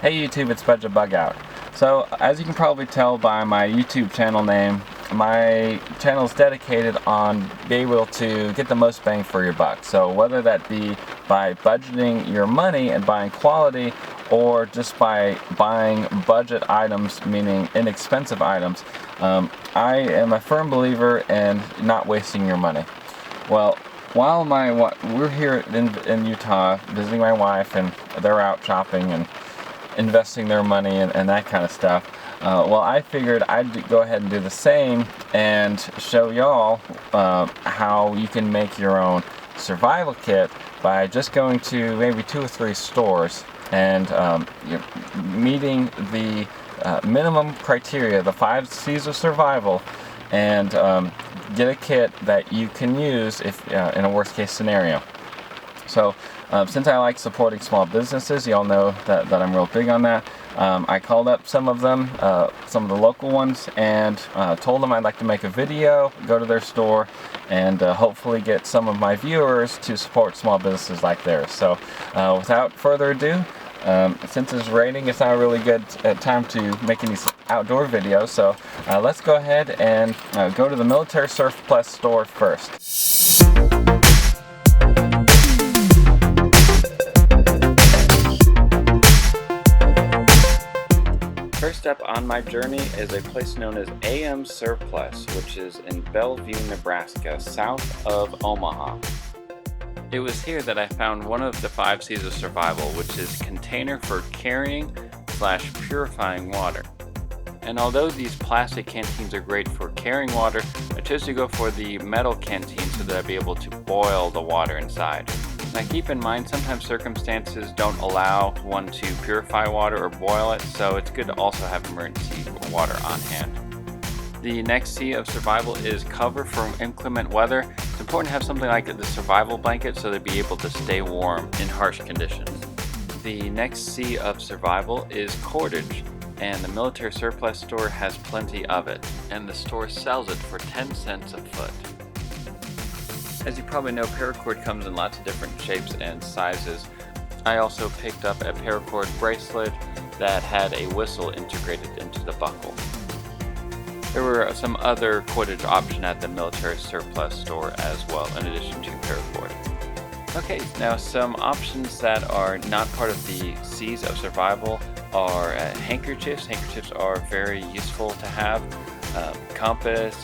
Hey YouTube, it's Bugout. So as you can probably tell by my YouTube channel name, my channel is dedicated on being able to get the most bang for your buck. So whether that be by budgeting your money and buying quality, or just by buying budget items, meaning inexpensive items, I am a firm believer in not wasting your money. Well, while we're here in Utah visiting my wife, and they're out shopping and investing their money and that kind of stuff, well, I figured I'd go ahead and do the same and show y'all how you can make your own survival kit by just going to maybe 2 or 3 stores and meeting the minimum criteria, the 5 C's of survival, and get a kit that you can use if in a worst case scenario. So since I like supporting small businesses, y'all know that I'm real big on that. I called up some of them, some of the local ones, and told them I'd like to make a video, go to their store, and hopefully get some of my viewers to support small businesses like theirs. So without further ado, since it's raining, it's not a really good time to make any outdoor videos, so let's go ahead and go to the Military Surplus store first. First up on my journey is a place known as AM Surplus, which is in Bellevue, Nebraska, south of Omaha. It was here that I found one of the 5 C's of survival, which is container for carrying / purifying water. And although these plastic canteens are great for carrying water, I chose to go for the metal canteen so that I'd be able to boil the water inside. Now keep in mind, sometimes circumstances don't allow one to purify water or boil it, so it's good to also have emergency water on hand. The next C of survival is cover from inclement weather. It's important to have something like the survival blanket so they'd be able to stay warm in harsh conditions. The next C of survival is cordage, and the Military Surplus store has plenty of it, and the store sells it for 10 cents a foot. As you probably know, paracord comes in lots of different shapes and sizes. I also picked up a paracord bracelet that had a whistle integrated into the buckle. There were some other cordage options at the Military Surplus store as well, in addition to paracord. Okay, now some options that are not part of the C's of survival are handkerchiefs. Handkerchiefs are very useful to have. Compass,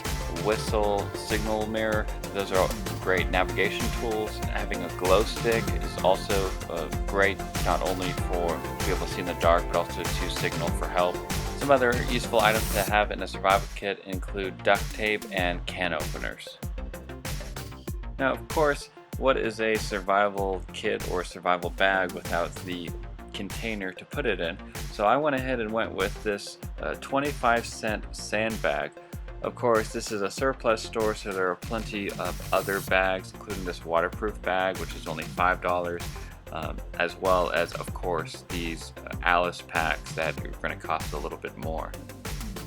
whistle, signal mirror, those are great navigation tools. Having a glow stick is also great, not only for to be able to see in the dark, but also to signal for help. Some other useful items to have in a survival kit include duct tape and can openers. Now, of course, what is a survival kit or survival bag without the container to put it in? So I went ahead and went with this 25-cent sandbag. Of course, this is a surplus store, so there are plenty of other bags, including this waterproof bag, which is only $5, as well as, of course, these Alice packs that are going to cost a little bit more.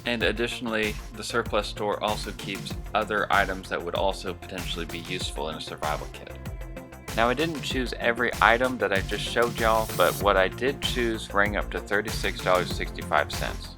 And additionally, the surplus store also keeps other items that would also potentially be useful in a survival kit. Now, I didn't choose every item that I just showed y'all, but what I did choose rang up to $36.65.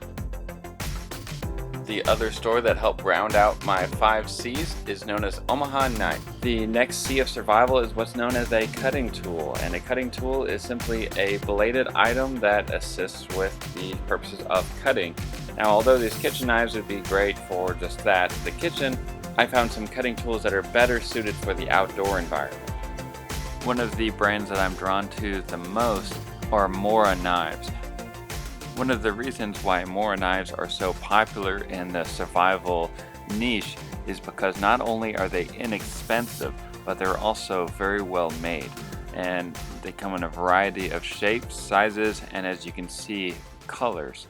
The other store that helped round out my 5 C's is known as Omaha Knife. The next C of survival is what's known as a cutting tool, and a cutting tool is simply a bladed item that assists with the purposes of cutting. Now, although these kitchen knives would be great for just that, the kitchen, I found some cutting tools that are better suited for the outdoor environment. One of the brands that I'm drawn to the most are Mora knives. One of the reasons why Mora knives are so popular in the survival niche is because not only are they inexpensive, but they're also very well made. And they come in a variety of shapes, sizes, and as you can see, colors.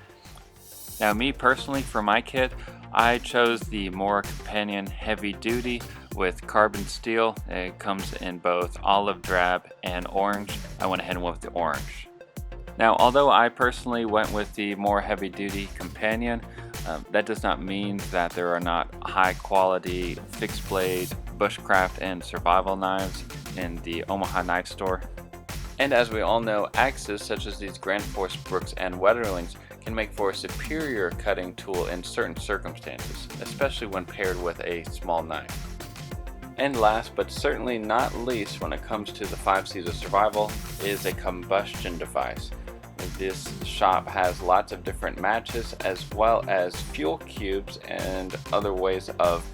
Now, me personally, for my kit, I chose the Mora Companion Heavy Duty with carbon steel. It comes in both olive drab and orange. I went ahead and went with the orange. Now, although I personally went with the more heavy-duty Companion, that does not mean that there are not high-quality fixed blade, bushcraft, and survival knives in the Omaha knife store. And as we all know, axes such as these Grand Force Brooks and Wetterlings can make for a superior cutting tool in certain circumstances, especially when paired with a small knife. And last but certainly not least when it comes to the 5 C's of survival is a combustion device. This shop has lots of different matches as well as fuel cubes and other ways of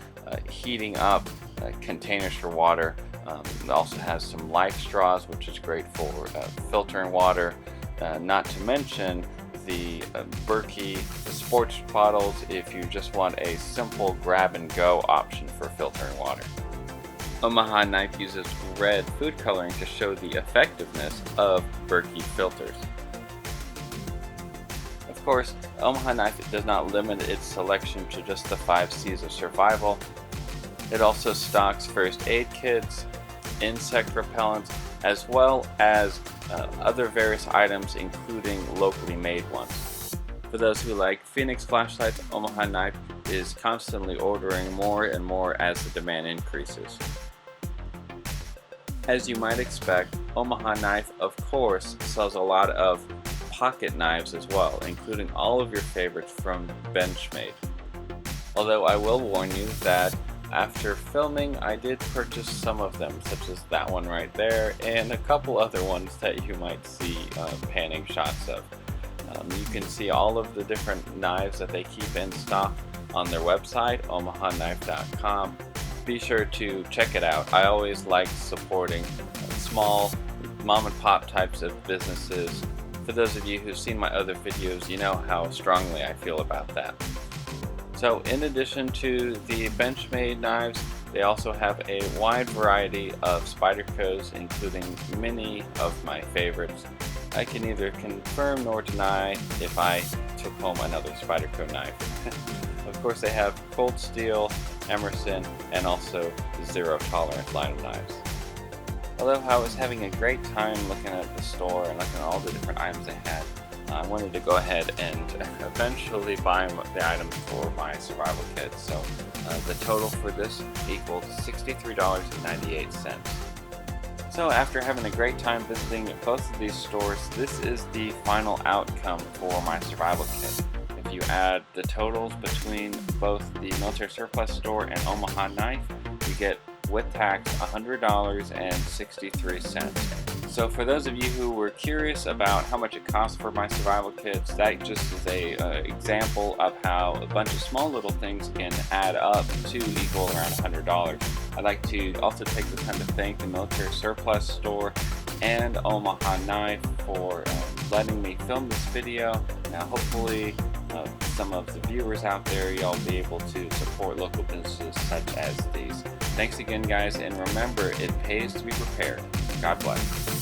heating up containers for water. It also has some life straws, which is great for filtering water, not to mention the Berkey sports bottles if you just want a simple grab and go option for filtering water. Omaha Knife uses red food coloring to show the effectiveness of Berkey filters. Of course, Omaha Knife does not limit its selection to just the 5 C's of survival. It also stocks first aid kits, insect repellents, as well as other various items, including locally made ones. For those who like Phoenix flashlights, Omaha Knife is constantly ordering more and more as the demand increases. As you might expect, Omaha Knife, of course, sells a lot of pocket knives as well, including all of your favorites from Benchmade. Although I will warn you that after filming, I did purchase some of them, such as that one right there, and a couple other ones that you might see panning shots of. You can see all of the different knives that they keep in stock on their website, omahaknife.com. Be sure to check it out. I always like supporting small mom and pop types of businesses. For those of you who've seen my other videos, you know how strongly I feel about that. So in addition to the Benchmade knives, they also have a wide variety of Spydercos, including many of my favorites. I can neither confirm nor deny if I took home another Spyderco knife. Of course, they have Cold Steel, Emerson, and also Zero Tolerance line of knives. Although I was having a great time looking at the store and looking at all the different items they had, I wanted to go ahead and eventually buy the items for my survival kit. So the total for this equaled $63.98. So after having a great time visiting both of these stores, this is the final outcome for my survival kit. If you add the totals between both the Military Surplus store and Omaha Knife, you get with tax $100.63. So for those of you who were curious about how much it costs for my survival kits, that just is a example of how a bunch of small little things can add up to equal around $100. I'd like to also take the time to thank the Military Surplus store and Omaha Knife for letting me film this video. Now hopefully some of the viewers out there, y'all be able to support local businesses such as these. Thanks again, guys, and remember, it pays to be prepared. God bless.